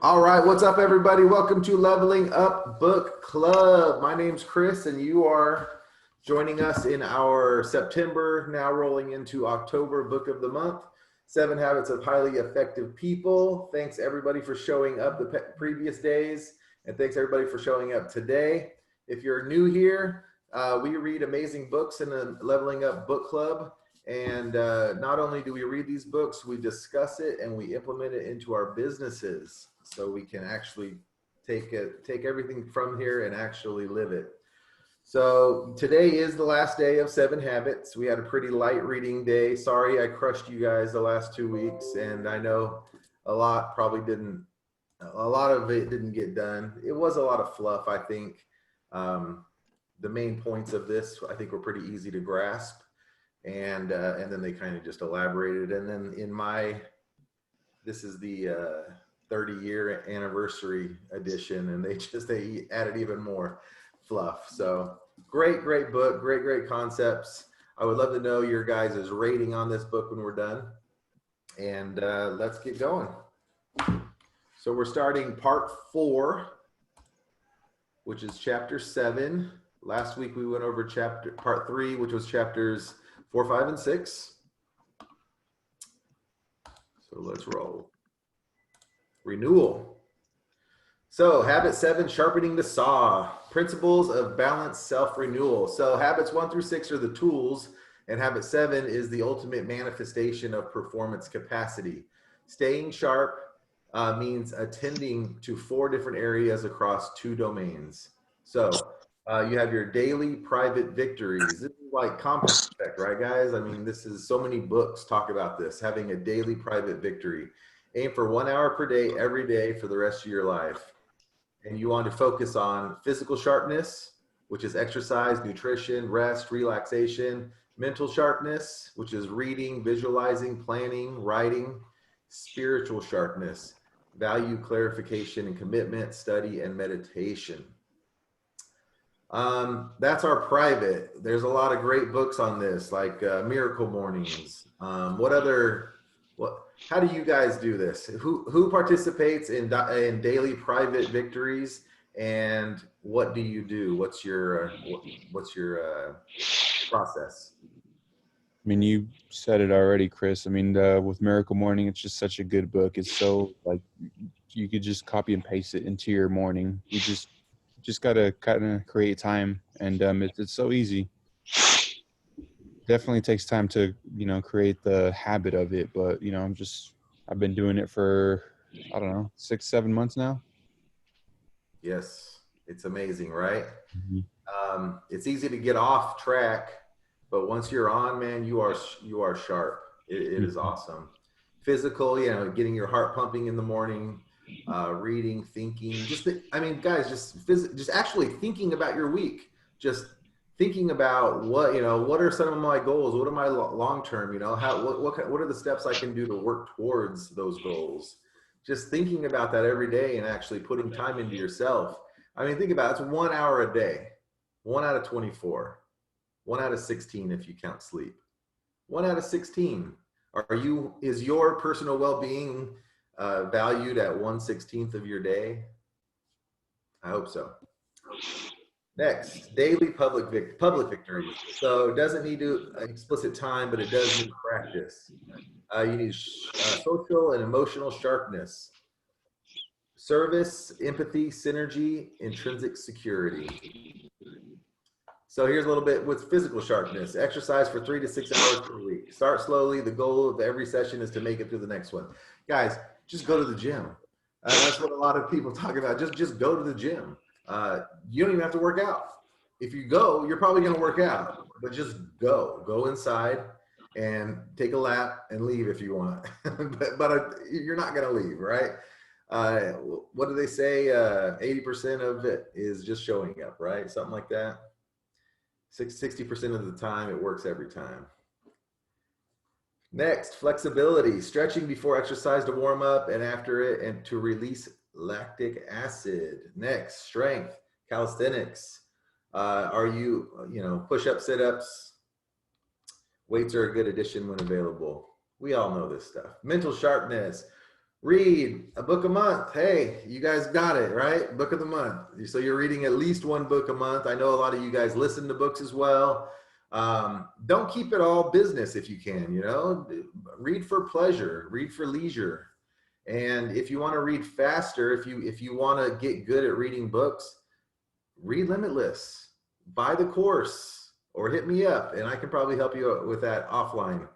All right, what's up, everybody? Welcome to Leveling Up Book Club. My name's Chris, and you are joining us in our September, now rolling into October book of the month, 7 Habits of Highly Effective People. Thanks, everybody, for showing up the previous days, and thanks, everybody, for showing up today. If you're new here, we read amazing books in the Leveling Up Book Club. And not only do we read these books, we discuss it and we implement it into our businesses so we can actually take everything from here and actually live it. So today is the last day of 7 Habits. We had a pretty light reading day. Sorry I crushed you guys the last 2 weeks, and I know a lot of it didn't get done. It was a lot of fluff, I think. The main points of this, I think, were pretty easy to grasp. And then they kind of just elaborated. And then this is the 30-year anniversary edition, and they added even more fluff. So great book, great concepts. I would love to know your guys' rating on this book when we're done. And let's get going. So we're starting part 4, which is chapter 7. Last week we went over part 3, which was chapters 4, 5, and 6. So let's roll. Renewal. So habit 7, sharpening the saw. Principles of balanced self-renewal. So habits 1 through 6 are the tools, and habit 7 is the ultimate manifestation of performance capacity. Staying sharp means attending to 4 different areas across 2 domains. So you have your daily private victories. This is like compound effect, right, guys? I mean, this is so many books talk about this, having a daily private victory. Aim for 1 hour per day, every day for the rest of your life. And you want to focus on physical sharpness, which is exercise, nutrition, rest, relaxation. Mental sharpness, which is reading, visualizing, planning, writing. Spiritual sharpness, value, clarification, and commitment, study, and meditation. That's our private. There's a lot of great books on this, like Miracle Mornings. How do you guys do this? Who participates in daily private victories, and what do you do? What's your process? I mean, you said it already, Chris. I mean, with Miracle Morning, it's just such a good book. It's so, like, you could just copy and paste it into your morning. You just got to kind of create time, and it's so easy. Definitely takes time to, create the habit of it, but, I've been doing it for, I don't know, 6, 7 months now. Yes, it's amazing, right? Mm-hmm. It's easy to get off track, but once you're on, man, you are sharp. It is awesome. Physical, getting your heart pumping in the morning, reading, thinking. Guys, just actually thinking about your week. Just thinking about what are some of my goals? What are my long term? What are the steps I can do to work towards those goals? Just thinking about that every day and actually putting time into yourself. I mean, think about it. It's 1 hour a day, 1 out of 24, 1 out of 16 if you count sleep. 1 out of 16. Is your personal well-being valued at 1/16 of your day? I hope so. Next, daily public victories. So it doesn't need explicit time, but it does need practice. You need social and emotional sharpness, service, empathy, synergy, intrinsic security. So here's a little bit with physical sharpness. Exercise for 3 to 6 hours per week. Start slowly. The goal of every session is to make it through the next one. Guys, just go to the gym. That's what a lot of people talk about. Just go to the gym. You don't even have to work out. If you go, you're probably going to work out, but just go. Go inside and take a lap and leave if you want. but you're not going to leave, right? What do they say? 80% of it is just showing up, right? Something like that. 60% of the time, it works every time. Next, flexibility. Stretching before exercise to warm up and after it and to release lactic acid. Next, strength, calisthenics. Are you push-up, sit-ups? Weights are a good addition when available. We all know this stuff. Mental sharpness. Read a book a month. Hey, you guys got it, right? Book of the month. So you're reading at least one book a month. I know a lot of you guys listen to books as well. Don't keep it all business if you can, you know, read for pleasure, read for leisure. And if you want to read faster, if you want to get good at reading books, read Limitless, buy the course, or hit me up and I can probably help you with that offline.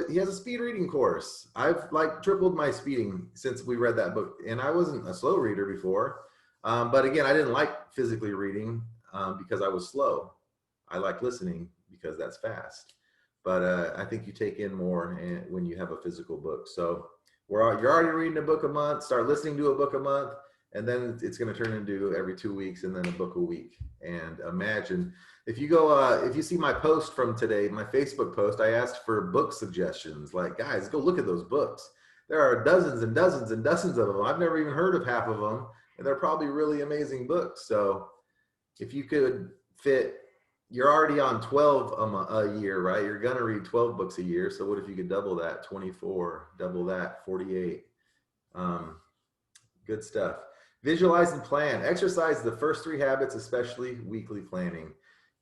He has a speed reading course. I've like tripled my speeding since we read that book, and I wasn't a slow reader before. But again, I didn't like physically reading because I was slow. I like listening because that's fast. But I think you take in more when you have a physical book. So you're already reading a book a month. Start listening to a book a month, and then it's going to turn into every 2 weeks, and then a book a week. And imagine. If you go, if you see my post from today, my Facebook post, I asked for book suggestions. Like, guys, go look at those books. There are dozens and dozens and dozens of them. I've never even heard of half of them, and they're probably really amazing books. So if you could fit, you're already on 12 a year, right? You're going to read 12 books a year. So what if you could double that, 24, double that, 48? Good stuff. Visualize and plan. Exercise the first 3 habits, especially weekly planning.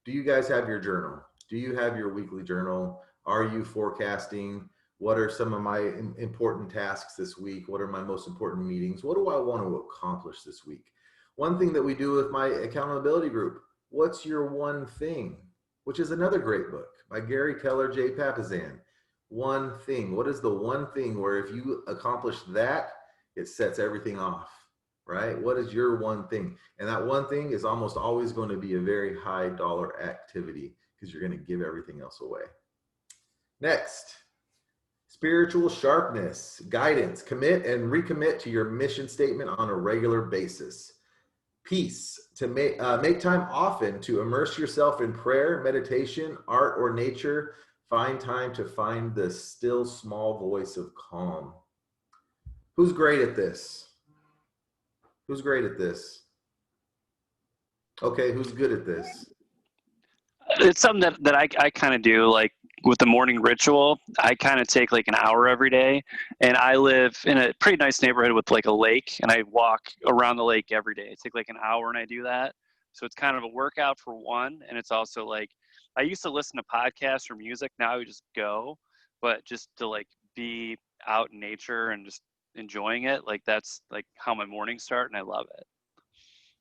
Do you guys have your journal? Do you have your weekly journal? Are you forecasting? What are some of my important tasks this week? What are my most important meetings? What do I want to accomplish this week? One thing that we do with my accountability group, what's your one thing? Which is another great book by Gary Keller, J. Papasan. One thing. What is the one thing where if you accomplish that, it sets everything off? Right? What is your one thing? And that one thing is almost always going to be a very high dollar activity because you're going to give everything else away. Next, spiritual sharpness, guidance, commit and recommit to your mission statement on a regular basis. Peace, to make time often to immerse yourself in prayer, meditation, art, or nature. Find time to find the still small voice of calm. Who's great at this? Who's great at this? Okay, who's good at this? It's something that I kind of do, like with the morning ritual. I kind of take like an hour every day, and I live in a pretty nice neighborhood with like a lake, and I walk around the lake every day. I take like an hour and I do that. So it's kind of a workout for one, and it's also like, I used to listen to podcasts or music. Now I just go, but just to like be out in nature and just enjoying it, like that's like how my mornings start, and I love it.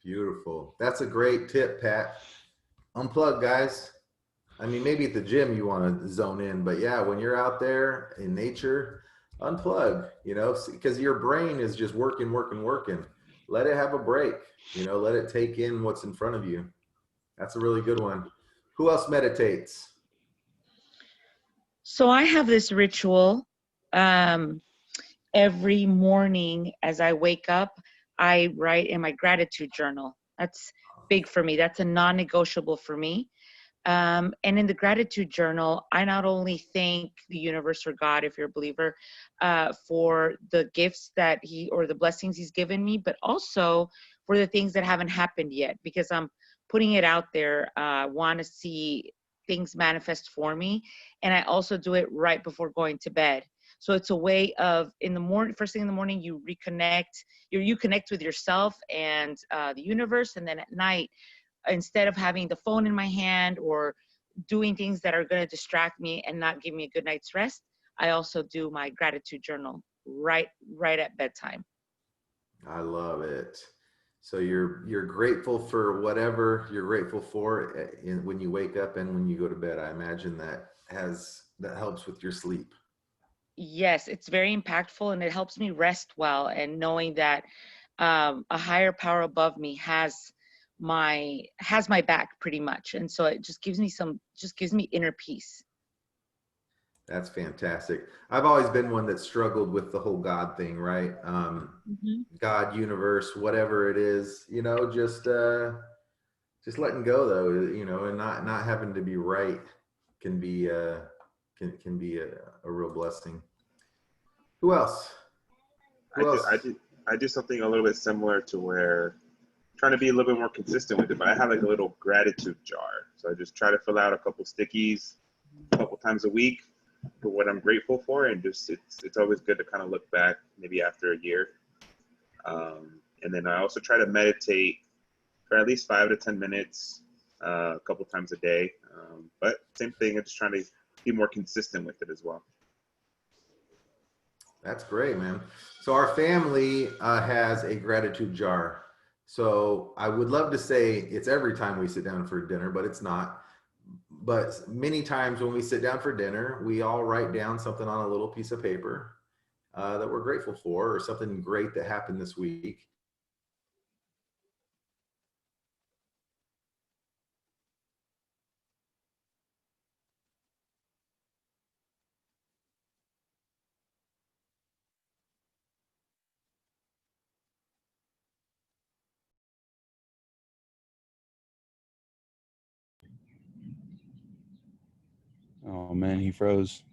Beautiful. That's a great tip, Pat. Unplug, guys. I mean, maybe at the gym you want to zone in, but yeah, when you're out there in nature, unplug, you know, because your brain is just working. Let it have a break, you know, let it take in what's in front of you. That's a really good one. Who else meditates? So I have this ritual. Every morning as I wake up, I write in my gratitude journal. That's big for me. That's a non-negotiable for me. And in the gratitude journal, I not only thank the universe or God, if you're a believer, for the gifts that or the blessings he's given me, but also for the things that haven't happened yet, because I'm putting it out there. I want to see things manifest for me. And I also do it right before going to bed. So it's a way of, in the morning, first thing in the morning, you reconnect, you connect with yourself and the universe. And then at night, instead of having the phone in my hand or doing things that are going to distract me and not give me a good night's rest, I also do my gratitude journal right at bedtime. I love it. So you're grateful for whatever you're grateful for when you wake up and when you go to bed. I imagine that helps with your sleep. Yes, it's very impactful, and it helps me rest well, and knowing that a higher power above me has my back pretty much. And so it just gives me inner peace. That's fantastic. I've always been one that struggled with the whole God thing, right? God, universe, whatever it is, you know, just letting go though, you know, and not having to be right can be a real blessing. Who else? I do something a little bit similar to where I'm trying to be a little bit more consistent with it, but I have like a little gratitude jar. So I just try to fill out a couple stickies a couple times a week. what I'm grateful for, and just it's always good to kind of look back maybe after a year. And then I also try to meditate for at least 5 to 10 minutes a couple times a day. But same thing, I'm just trying to be more consistent with it as well. That's great, man. So our family has a gratitude jar. So I would love to say it's every time we sit down for dinner, but it's not. But many times when we sit down for dinner, we all write down something on a little piece of paper that we're grateful for, or something great that happened this week. Oh man, he froze.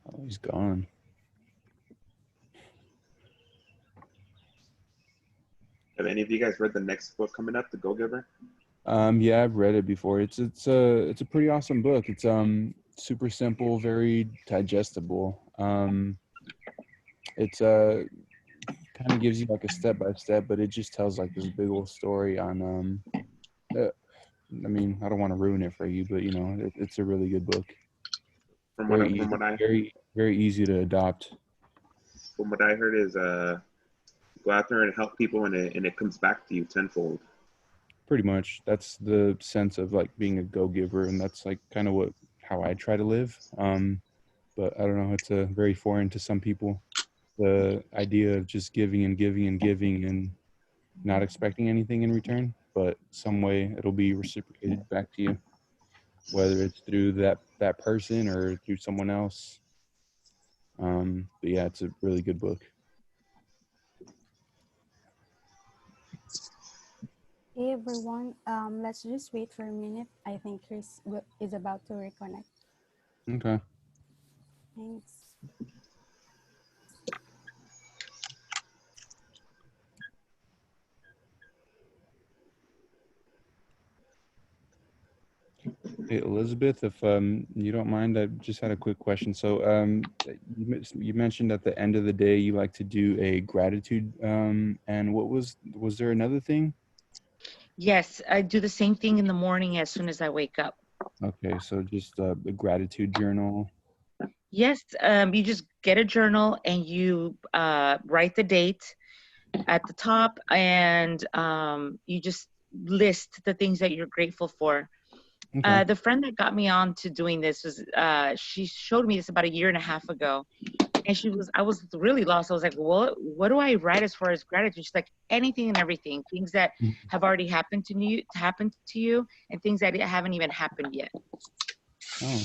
Oh, he's gone. Have any of you guys read the next book coming up, The Go-Giver? Yeah, I've read it before. It's a pretty awesome book. It's super simple, very digestible. It's kind of gives you like a step by step, but it just tells like this big old story on I mean, I don't want to ruin it for you, but you know, it's a really good book. From Very easy to adopt. From what I heard is go out there and help people, and it comes back to you tenfold. Pretty much, that's the sense of like being a go-giver, and that's like kind of how I try to live. But I don't know, it's very foreign to some people. The idea of just giving and giving and giving and not expecting anything in return, but some way it'll be reciprocated back to you, whether it's through that person or through someone else. But yeah, it's a really good book. Hey everyone, let's just wait for a minute. I think Chris is about to reconnect. Okay. Thanks. Hey, Elizabeth, if you don't mind, I just had a quick question. So you mentioned at the end of the day you like to do a gratitude, and what was there another thing? Yes, I do the same thing in the morning as soon as I wake up. Okay, so just a gratitude journal. Yes, you just get a journal and you write the date at the top, and you just list the things that you're grateful for. Okay. The friend that got me on to doing this was, she showed me this about 1.5 years ago, and I was really lost. I was like, well, what do I write as far as gratitude? She's like, anything and everything, things that have already happened to you, and things that haven't even happened yet. Oh.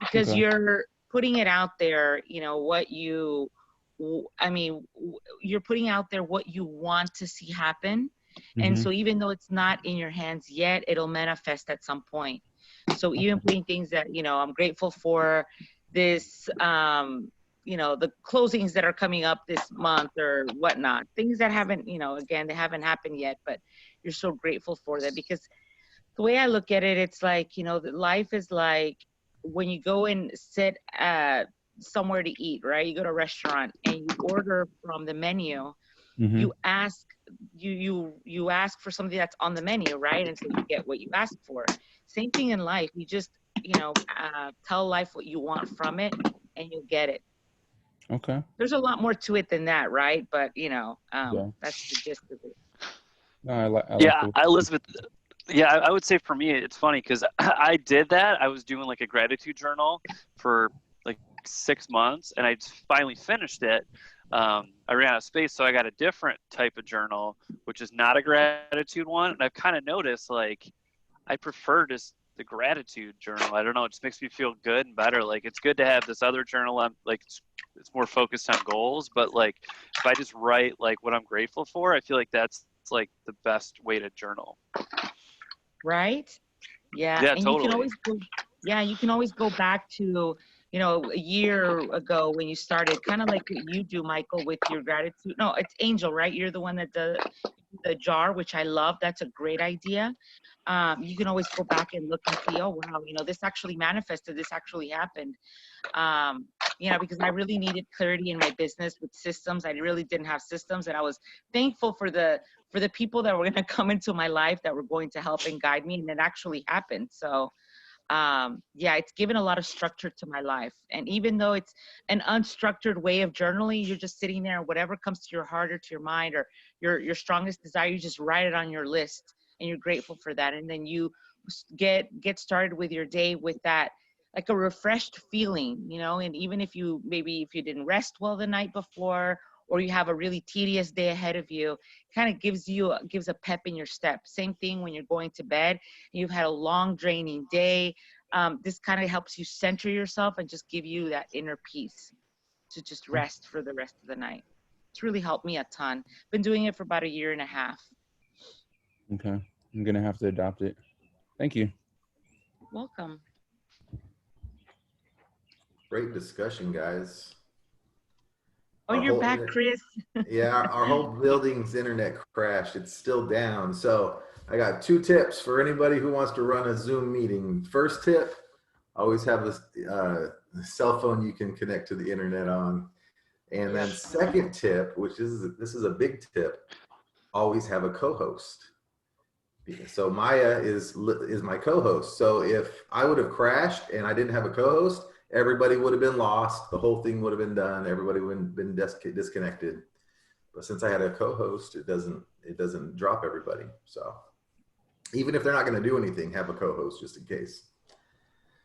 Because Okay. you're putting it out there, you know, you're putting out there what you want to see happen. And so even though it's not in your hands yet, it'll manifest at some point. So even putting things that, you know, I'm grateful for this, you know, the closings that are coming up this month or whatnot, things that haven't, you know, again, they haven't happened yet, but you're so grateful for that. Because the way I look at it, it's like, you know, life is like when you go and sit somewhere to eat, right? You go to a restaurant and you order from the menu. You ask you ask for something that's on the menu, right? And so you get what you ask for. Same thing in life. You just, you know, tell life what you want from it, and you'll get it. Okay. There's a lot more to it than that, right? But you know, Yeah. that's the gist of it. No, Elizabeth. Yeah, I would say for me, it's funny because I did that. I was doing like a gratitude journal for like 6 months, and I finally finished it. I ran out of space, so I got a different type of journal, which is not a gratitude one. And I've kind of noticed, like, I prefer just the gratitude journal. I don't know, it just makes me feel good and better. Like, it's good to have this other journal. I'm like, it's more focused on goals, but like, if I just write like what I'm grateful for, I feel like that's like the best way to journal. Right? Yeah. Yeah, And totally. you can always go back to, you know, a year ago when you started, kind of like what you do, Michael, with your gratitude. No, it's Angel, right? You're the one that does the jar, which I love. That's a great idea. You can always go back and look and see, oh, wow, you know, this actually manifested, this actually happened. You know, because I really needed clarity in my business with systems. I really didn't have systems, and I was thankful for the people that were going to come into my life that were going to help and guide me, and it actually happened. So yeah, it's given a lot of structure to my life. And even though it's an unstructured way of journaling, you're just sitting there and whatever comes to your heart or to your mind or your strongest desire, you just write it on your list and you're grateful for that. And then you get started with your day with that, like a refreshed feeling, you know. And even if you didn't rest well the night before, or you have a really tedious day ahead of you, kind of gives a pep in your step. Same thing when you're going to bed, you've had a long draining day. This kind of helps you center yourself and just give you that inner peace to just rest for the rest of the night. It's really helped me a ton. Been doing it for about 1.5 years. Okay. I'm going to have to adopt it. Thank you. Welcome. Great discussion, guys. Oh, Our you're whole back, Chris. Yeah, our whole building's internet crashed. It's still down. So I got 2 tips for anybody who wants to run a Zoom meeting. First tip, always have a cell phone you can connect to the internet on. And then second tip, this is a big tip, always have a co-host. So Maya is my co-host. So if I would have crashed and I didn't have a co-host, everybody would have been lost. The whole thing would have been done. Everybody would have been disconnected. But since I had a co-host, it doesn't drop everybody. So even if they're not going to do anything, have a co-host just in case.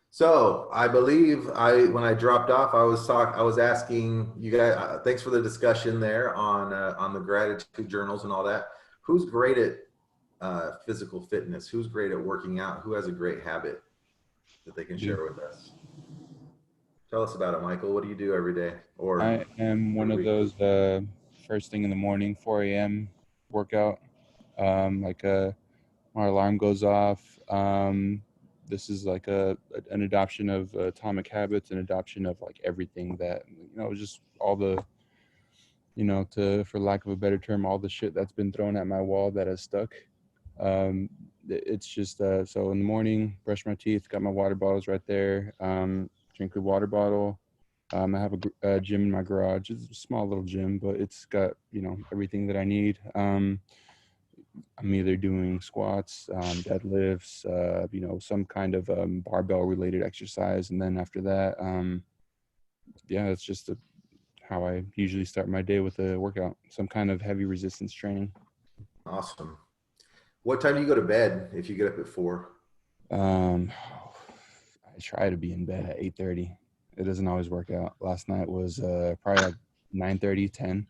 So I believe when I dropped off, I was asking you guys. Thanks for the discussion there on the gratitude journals and all that. Who's great at physical fitness? Who's great at working out? Who has a great habit that they can share with us? Tell us about it, Michael. What do you do every day? Or I am one of those first thing in the morning, 4 a.m. workout. My alarm goes off. This is like an adoption of Atomic Habits, an adoption of like everything that, you know, just all the, you know, for lack of a better term, all the shit that's been thrown at my wall that has stuck. It's just, so in the morning, brush my teeth, got my water bottles right there. Drink the water bottle. I have a gym in my garage. It's a small little gym, but it's got, you know, everything that I need. I'm either doing squats, deadlifts, you know, some kind of barbell related exercise. And then after that, yeah, it's just how I usually start my day with a workout, some kind of heavy resistance training. Awesome. What time do you go to bed if you get up at 4? I try to be in bed at 8:30. It doesn't always work out. Last night was probably like 9:30, 10.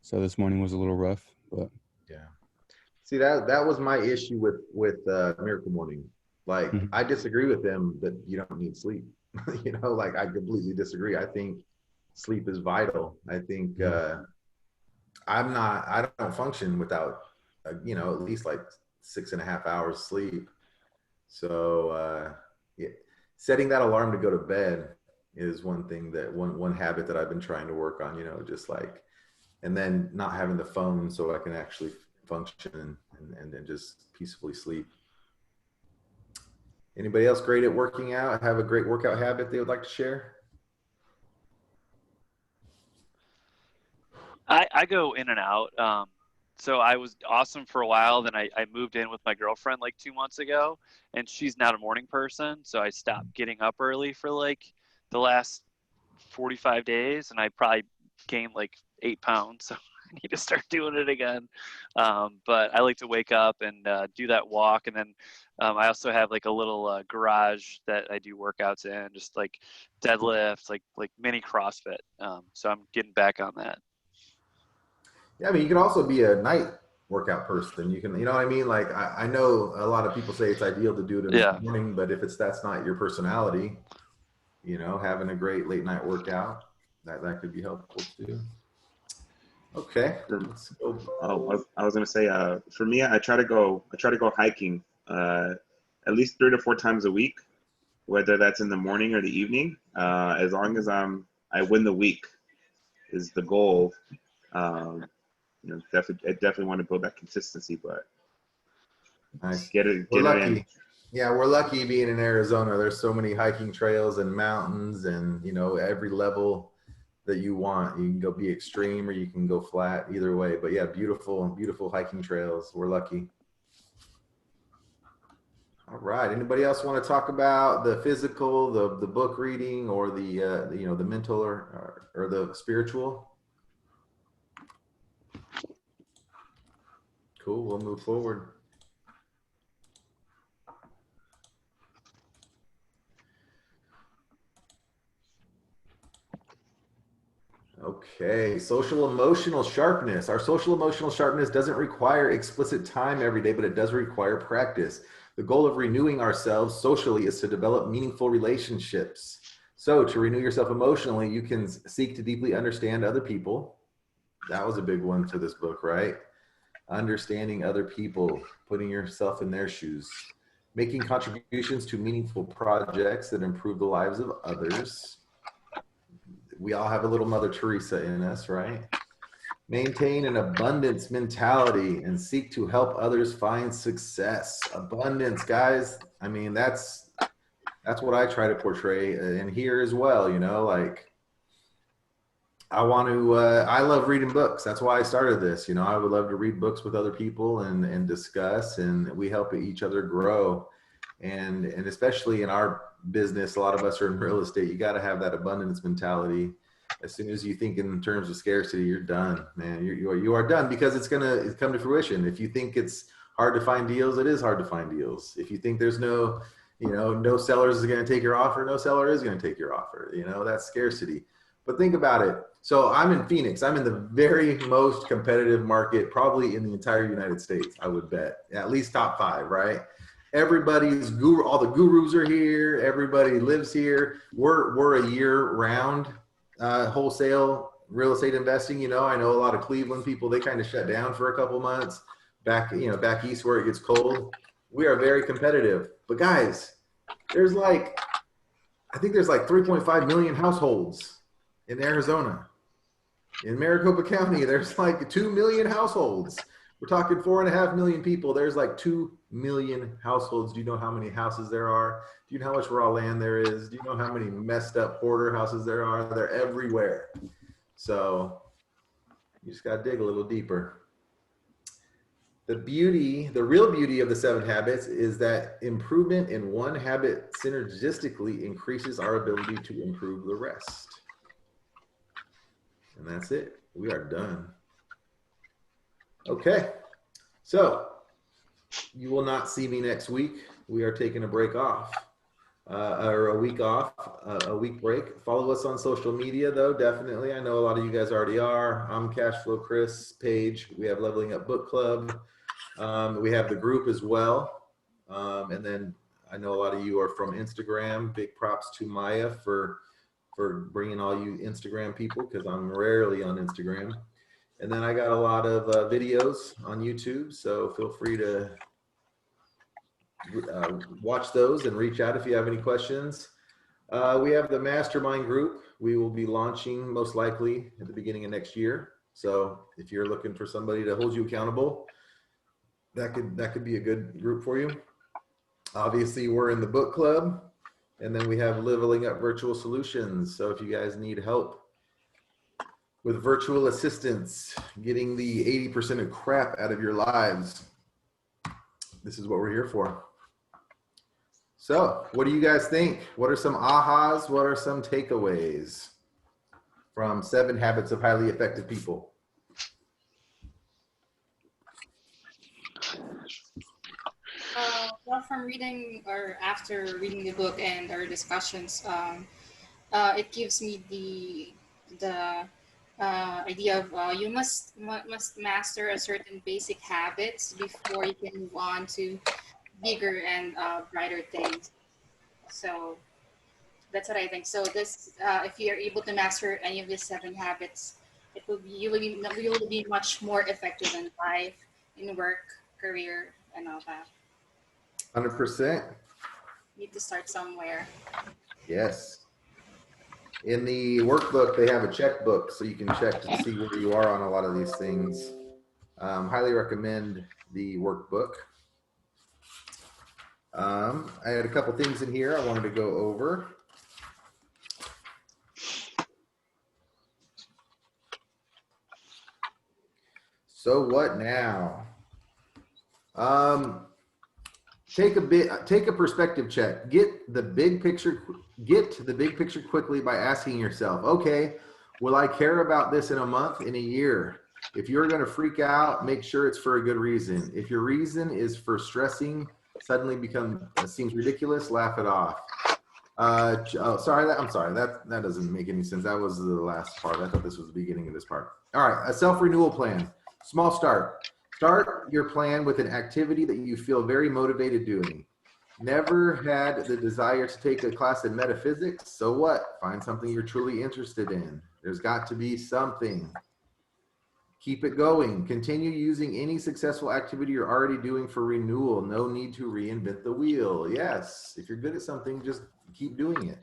So this morning was a little rough, but yeah. See, that was my issue with Miracle Morning. Like, I disagree with them that you don't need sleep. You know, like I completely disagree. I think sleep is vital. I think I don't function without you know, at least like 6.5 hours sleep. So yeah, setting that alarm to go to bed is one thing that one habit that I've been trying to work on, you know, just like, and then not having the phone so I can actually function and then just peacefully sleep. Anybody else great at working out, have a great workout habit they would like to share? I go in and out. So I was awesome for a while. Then I moved in with my girlfriend like 2 months ago, and she's not a morning person. So I stopped getting up early for like the last 45 days, and I probably gained like 8 pounds. So I need to start doing it again. But I like to wake up and do that walk. And then I also have like a little garage that I do workouts in, just like deadlifts, like mini CrossFit. So I'm getting back on that. Yeah, I mean, you can also be a night workout person. You can, you know what I mean? Like, I know a lot of people say it's ideal to do it in the Yeah. morning, but if that's not your personality, having a great late night workout, that could be helpful too. Okay, For, let's go. I was gonna say, for me, I try to go hiking, at least 3 to 4 times a week, whether that's in the morning or the evening. As long as I win the week is the goal. Um, I definitely want to build that consistency, but Nice. get it We're in. lucky. Yeah, we're lucky being in Arizona. There's so many hiking trails and mountains, and every level that you want. You can go be extreme or you can go flat, either way. But yeah, beautiful, beautiful hiking trails. We're lucky. All right. Anybody else want to talk about the physical, the book reading, or the mental or the spiritual? Cool. We'll move forward. Okay, social emotional sharpness. Our social emotional sharpness doesn't require explicit time every day, but it does require practice. The goal of renewing ourselves socially is to develop meaningful relationships. So, to renew yourself emotionally, you can seek to deeply understand other people. That was a big one for this book, right? Understanding other people, putting yourself in their shoes, making contributions to meaningful projects that improve the lives of others. We all have a little Mother Teresa in us, right? Maintain an abundance mentality and seek to help others find success. Abundance, guys. I mean, that's what I try to portray in here as well. Like I want to. I love reading books. That's why I started this. I would love to read books with other people and discuss, and we help each other grow. And especially in our business, a lot of us are in real estate. You got to have that abundance mentality. As soon as you think in terms of scarcity, you're done, man. You are done, because it's gonna come to fruition. If you think it's hard to find deals, it is hard to find deals. If you think there's no sellers is going to take your offer, no seller is going to take your offer. That's scarcity. But think about it. So I'm in Phoenix. I'm in the very most competitive market, probably in the entire United States. I would bet at least top 5, right? Everybody's guru, all the gurus are here. Everybody lives here. We're a year round wholesale real estate investing. I know a lot of Cleveland people, they kind of shut down for a couple months back east where it gets cold. We are very competitive. But guys, I think there's like 3.5 million households in Arizona. In Maricopa County, there's like 2 million households. We're talking 4.5 million people. There's like 2 million households. Do you know how many houses there are? Do you know how much raw land there is? Do you know how many messed up hoarder houses there are? They're everywhere. So you just got to dig a little deeper. The real beauty of the 7 habits is that improvement in one habit synergistically increases our ability to improve the rest. And that's it. We are done. Okay. So you will not see me next week. We are taking a break off, or a week off, a week break. Follow us on social media, though, definitely. I know a lot of you guys already are. I'm Cashflow Chris page. We have Leveling Up Book Club. We have the group as well. And then I know a lot of you are from Instagram. Big props to Maya for bringing all you Instagram people, because I'm rarely on Instagram. And then I got a lot of videos on YouTube, so feel free to watch those and reach out if you have any questions. We have the mastermind group. We will be launching most likely at the beginning of next year. So if you're looking for somebody to hold you accountable, that could be a good group for you. Obviously, we're in the book club, and then we have Leveling Up Virtual Solutions. So if you guys need help with virtual assistants, getting the 80% of crap out of your lives, this is what we're here for. So what do you guys think? What are some ahas? What are some takeaways from 7 Habits of Highly Effective People? Well, from reading or after reading the book and our discussions, it gives me the idea of you must master a certain basic habits before you can move on to bigger and brighter things. So that's what I think. So this, if you're able to master any of these 7 habits, it will be you will be much more effective in life, in work, career, and all that. 100%. Need to start somewhere. Yes. In the workbook, they have a checkbook so you can check to see where you are on a lot of these things. Highly recommend the workbook. I had a couple things in here I wanted to go over. So what now? Take a perspective check. Get the big picture quickly by asking yourself, okay, will I care about this in a month, in a year? If you're going to freak out, make sure it's for a good reason. If your reason is for stressing suddenly seems ridiculous, laugh it off. I'm sorry, that doesn't make any sense. That was the last part. I thought this was the beginning of this part. All right, a self-renewal plan. Small start. Start your plan with an activity that you feel very motivated doing. Never had the desire to take a class in metaphysics? So what? Find something you're truly interested in. There's got to be something. Keep it going. Continue using any successful activity you're already doing for renewal. No need to reinvent the wheel. Yes, if you're good at something, just keep doing it.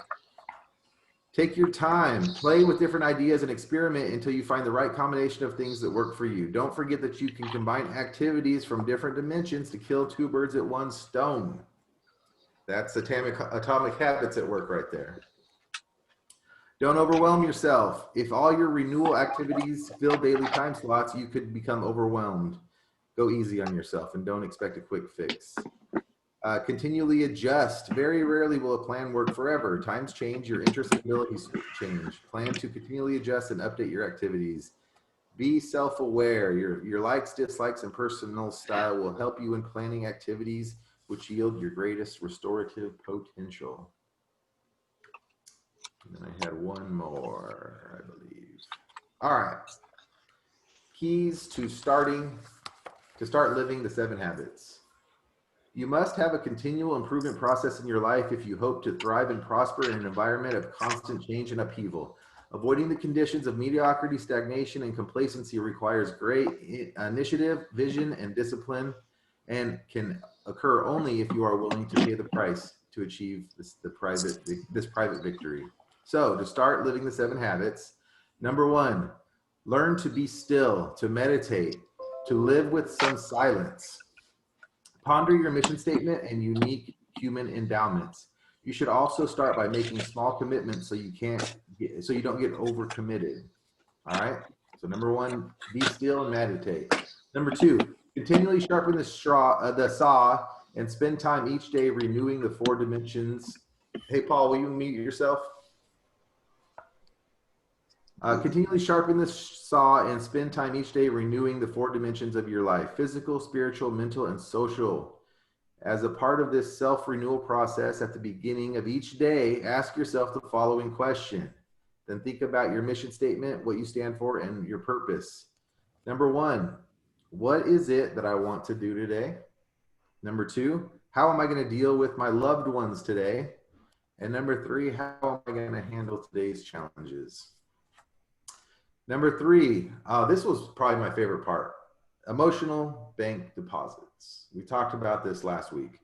Take your time, play with different ideas and experiment until you find the right combination of things that work for you. Don't forget that you can combine activities from different dimensions to kill 2 birds at 1 stone. That's atomic habits at work right there. Don't overwhelm yourself. If all your renewal activities fill daily time slots, you could become overwhelmed. Go easy on yourself and don't expect a quick fix. Continually adjust. Very rarely will a plan work forever. Times change, your interests and abilities change. Plan to continually adjust and update your activities. Be self-aware. Your likes, dislikes, and personal style will help you in planning activities which yield your greatest restorative potential. And then I had one more, I believe. All right. Keys to start living the 7 habits. You must have a continual improvement process in your life if you hope to thrive and prosper in an environment of constant change and upheaval. Avoiding the conditions of mediocrity, stagnation, and complacency requires great initiative, vision, and discipline, and can occur only if you are willing to pay the price to achieve this private victory. So to start living the 7 habits, number 1, learn to be still, to meditate, to live with some silence. Ponder your mission statement and unique human endowments. You should also start by making small commitments so you don't get overcommitted. All right. So number 1, be still and meditate. Number 2, continually sharpen the saw and spend time each day renewing the 4 dimensions. Hey, Paul, will you mute yourself? Continually sharpen the saw and spend time each day renewing the 4 dimensions of your life: physical, spiritual, mental, and social. As a part of this self-renewal process, at the beginning of each day, ask yourself the following question. Then think about your mission statement, what you stand for, and your purpose. Number 1, what is it that I want to do today? Number 2, how am I going to deal with my loved ones today? And number 3, how am I going to handle today's challenges? Number 3, this was probably my favorite part: emotional bank deposits. We talked about this last week.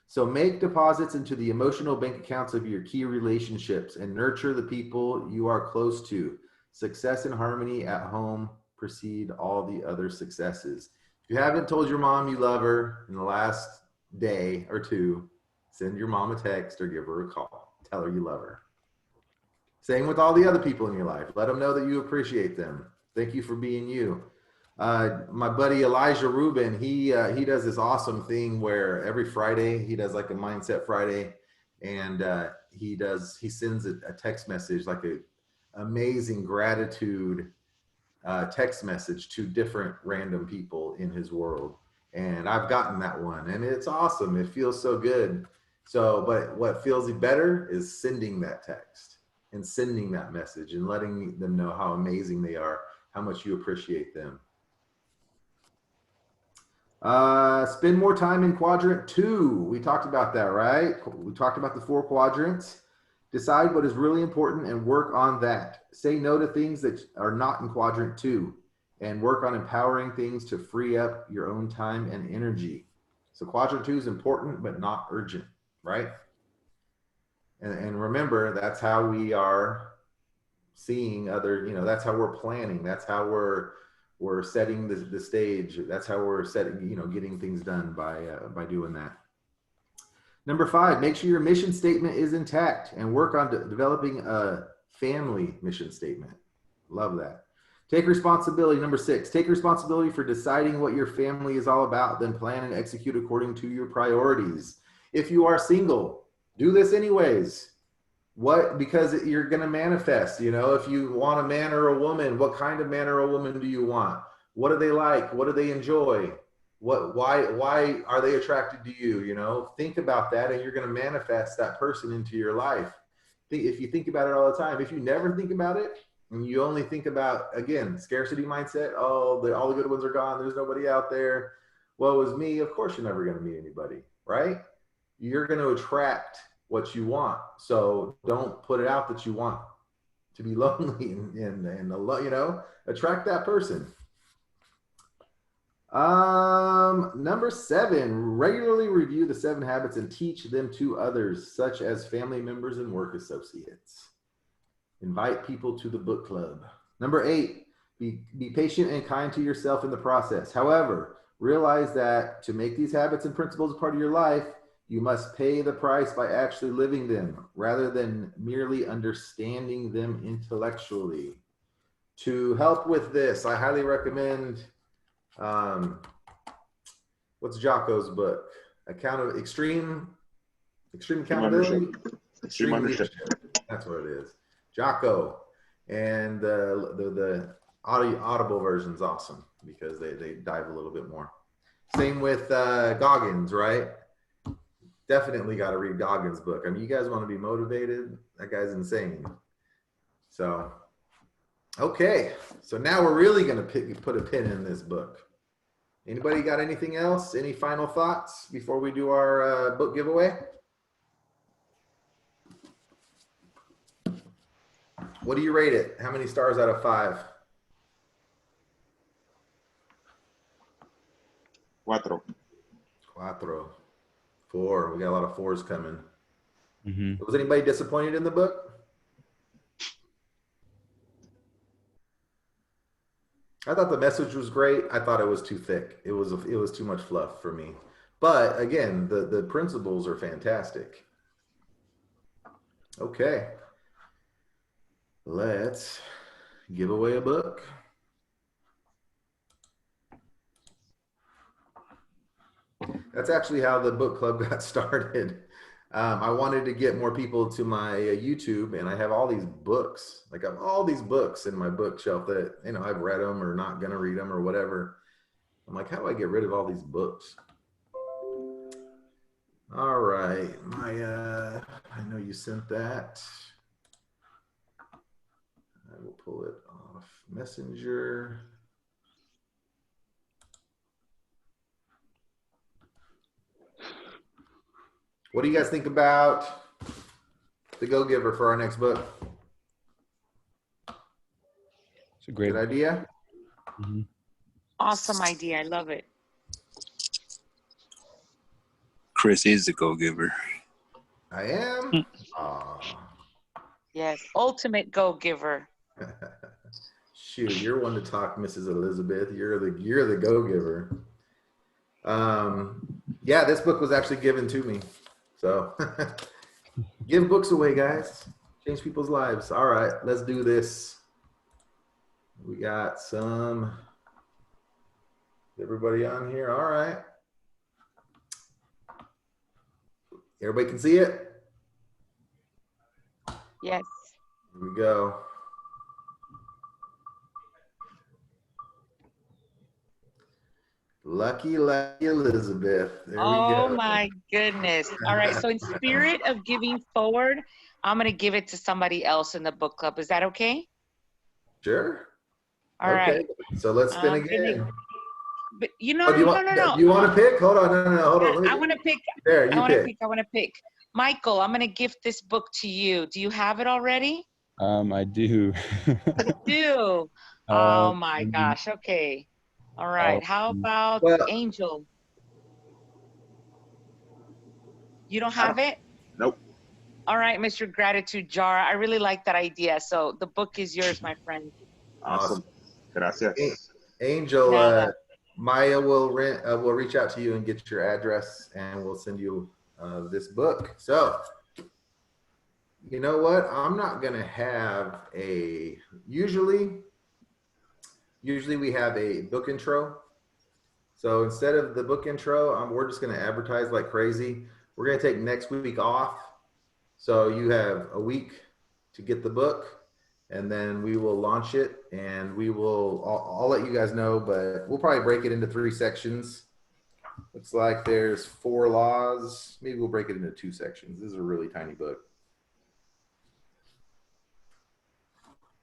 So make deposits into the emotional bank accounts of your key relationships and nurture the people you are close to. Success and harmony at home precede all the other successes. If you haven't told your mom you love her in the last day or 2, send your mom a text or give her a call. Tell her you love her. Same with all the other people in your life. Let them know that you appreciate them. Thank you for being you. My buddy Elijah Rubin, he does this awesome thing where every Friday he does like a Mindset Friday, and he sends a text message, like a amazing gratitude text message to different random people in his world. And I've gotten that one, and it's awesome. It feels so good. So, but what feels better is sending that text. and sending that message and letting them know how amazing they are, how much you appreciate them. Spend more time in quadrant 2. We talked about that, right? We talked about the 4 quadrants. Decide what is really important and work on that. Say no to things that are not in quadrant 2 and work on empowering things to free up your own time and energy. So quadrant 2 is important, but not urgent, right? And remember, that's how we are seeing other, you know, that's how we're planning. That's how we're setting the stage. That's how we're setting, you know, getting things done by doing that. Number 5, make sure your mission statement is intact and work on developing a family mission statement. Love that. Take responsibility. Number 6, take responsibility for deciding what your family is all about, then plan and execute according to your priorities. If you are single, do this anyways. Because you're going to manifest, you know, if you want a man or a woman, what kind of man or a woman do you want? What do they like? What do they enjoy? Why are they attracted to you? You know, think about that and you're going to manifest that person into your life. If you think about it all the time, if you never think about it and you only think about, again, scarcity mindset, oh, all the good ones are gone. There's nobody out there. Woe is me. Of course, you're never going to meet anybody, right? You're going to attract what you want. So don't put it out that you want to be lonely and you know, attract that person. Number 7, regularly review the 7 habits and teach them to others, such as family members and work associates. Invite people to the book club. Number 8, be patient and kind to yourself in the process. However, realize that to make these habits and principles a part of your life, you must pay the price by actually living them rather than merely understanding them intellectually. To help with this, I highly recommend, what's Jocko's book? Extreme Accountability? Extreme Ownership. That's what it is. Jocko. And the Audible version is awesome because they dive a little bit more. Same with Goggins, right? Definitely got to read Goggins' book. I mean, you guys want to be motivated? That guy's insane. So, okay. So now we're really going to put a pin in this book. Anybody got anything else? Any final thoughts before we do our book giveaway? What do you rate it? How many stars out of 5? 4. 4. We got a lot of 4s coming. Mm-hmm. Was anybody disappointed in the book? I thought the message was great. I thought it was too thick. It was too much fluff for me. But again, the principles are fantastic. Okay. Let's give away a book. That's actually how the book club got started. I wanted to get more people to my YouTube, and I have all these books. Like, I have all these books in my bookshelf that, you know, I've read them or not gonna read them or whatever. I'm like, how do I get rid of all these books? All right, I know you sent that. I will pull it off Messenger. What do you guys think about the Go-Giver for our next book? It's a great Good idea. Mm-hmm. Awesome idea. I love it. Chris is the go-giver. I am. Yes. Ultimate go-giver. Shoot, you're one to talk, Mrs. Elizabeth. You're the go-giver. Yeah, this book was actually given to me. So give books away, guys. Change people's lives. All right, let's do this. We got some. Everybody on here? All right. Everybody can see it? Yes. Here we go. Lucky Elizabeth. There we go. Oh my goodness. All right. So in spirit of giving forward, I'm going to give it to somebody else in the book club. Is that okay? Sure. All right. So let's spin I'm gonna- again. But you know, Oh, do you want to pick? Hold on. No. Hold on. I want to pick. There, I you want to pick. pick. I want to pick. Michael, I'm going to gift this book to you. Do you have it already? I do. You do. Oh my gosh. Okay. All right. How about Well- Angel? You don't have it? Nope. All right, Mr. Gratitude Jar. I really like that idea. So the book is yours, my friend. Awesome. Gracias. Angel, Nada. Maya will reach out to you and get your address, and we'll send you this book. So, you know what? I'm not gonna have a. Usually we have a book intro. So instead of the book intro, we're just gonna advertise like crazy. We're gonna take next week off. So you have a week to get the book, and then we will launch it, and I'll let you guys know, but we'll probably break it into 3 sections. Looks like there's 4 laws. Maybe we'll break it into 2 sections. This is a really tiny book.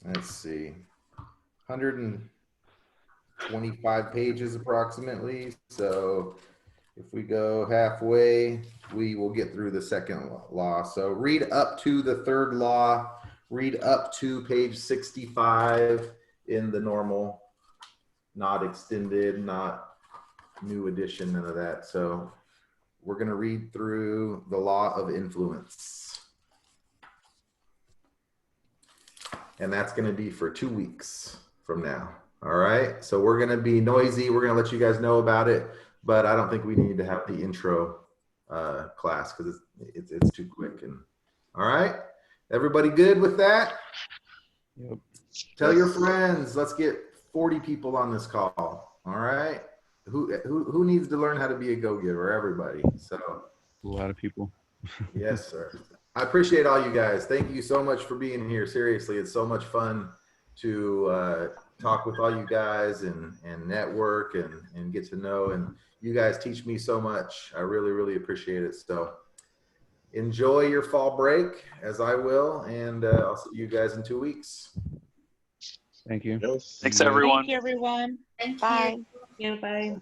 Let's see, 125 pages approximately. So if we go halfway, we will get through the second law. So read up to the 3rd law, read up to page 65 in the normal, not extended, not new edition, none of that. So we're going to read through the law of influence. And that's going to be for 2 weeks from now. All right. So we're going to be noisy. We're going to let you guys know about it. But I don't think we need to have the intro class because it's too quick. And all right, everybody good with that? Yep. Tell your friends. Let's get 40 people on this call. All right. Who needs to learn how to be a go-giver? Everybody. So A lot of people. yes, sir. I appreciate all you guys. Thank you so much for being here. Seriously, it's so much fun to talk with all you guys and network and get to know, and you guys teach me so much. I really, really appreciate it. So enjoy your fall break, as I will, and I'll see you guys in 2 weeks. Thank you. Yes. Thanks, everyone. Thank you, everyone. Thank Bye. you. Bye.